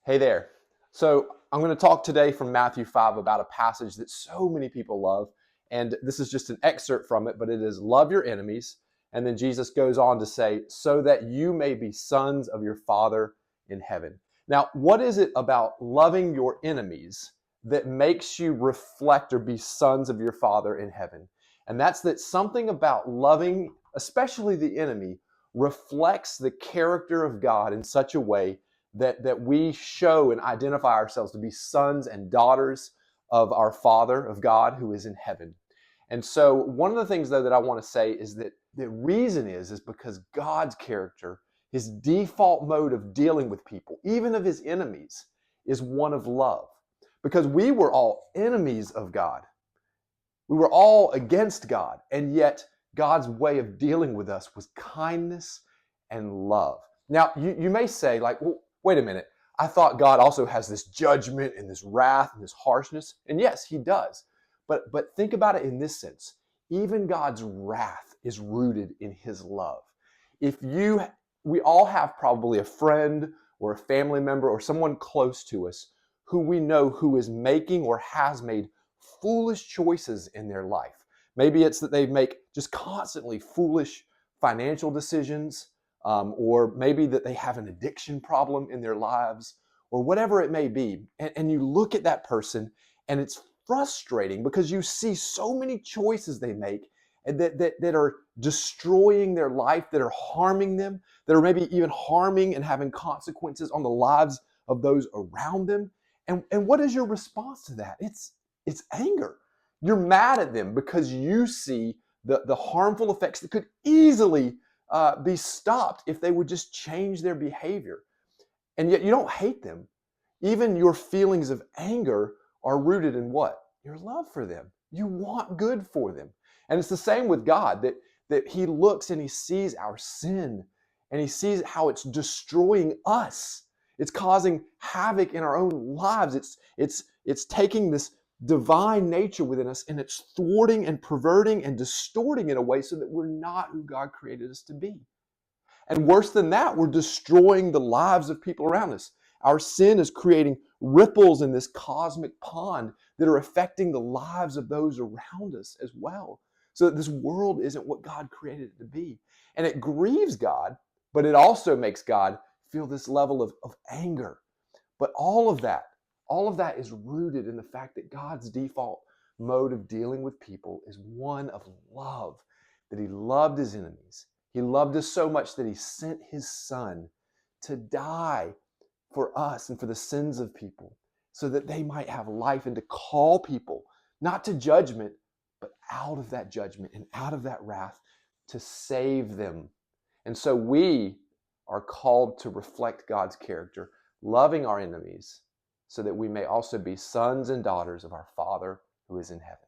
Hey there. So, I'm going to talk today from Matthew 5 about a passage that so many people love. And this is just an excerpt from it, but it is love your enemies. And then Jesus goes on to say, so that you may be sons of your Father in heaven. Now, what is it about loving your enemies that makes you reflect or be sons of your Father in heaven? And that's that something about loving, especially the enemy, reflects the character of God in such a way that we show and identify ourselves to be sons and daughters of our Father, of God who is in heaven. And so one of the things though that I want to say is that the reason is because God's character, his default mode of dealing with people, even of his enemies, is one of love. Because we were all enemies of God. We were all against God, and yet God's way of dealing with us was kindness and love. Now, you may say, like, well, wait a minute. I thought God also has this judgment and this wrath and this harshness. And yes, he does. But think about it in this sense. Even God's wrath is rooted in his love. If you, we all have probably a friend or a family member or someone close to us who we know who is making or has made foolish choices in their life. Maybe it's that they make just constantly foolish financial decisions, or maybe that they have an addiction problem in their lives, or whatever it may be. And you look at that person and it's frustrating because you see so many choices they make that are destroying their life, that are harming them, that are maybe even harming and having consequences on the lives of those around them. And what is your response to that? It's anger. You're mad at them because you see the harmful effects that could easily be stopped if they would just change their behavior. And yet you don't hate them. Even your feelings of anger are rooted in what? Your love for them. You want good for them. And it's the same with God, that he looks and he sees our sin and he sees how it's destroying us. It's causing havoc in our own lives. It's taking this divine nature within us and it's thwarting and perverting and distorting in a way so that we're not who God created us to be. And worse than that, we're destroying the lives of people around us. Our sin is creating ripples in this cosmic pond that are affecting the lives of those around us as well. So that this world isn't what God created it to be. And it grieves God, but it also makes God feel this level of anger. But all of that is rooted in the fact that God's default mode of dealing with people is one of love, that he loved his enemies. He loved us so much that he sent his son to die for us and for the sins of people so that they might have life and to call people, not to judgment, but out of that judgment and out of that wrath to save them. And so we are called to reflect God's character, loving our enemies so that we may also be sons and daughters of our Father who is in heaven.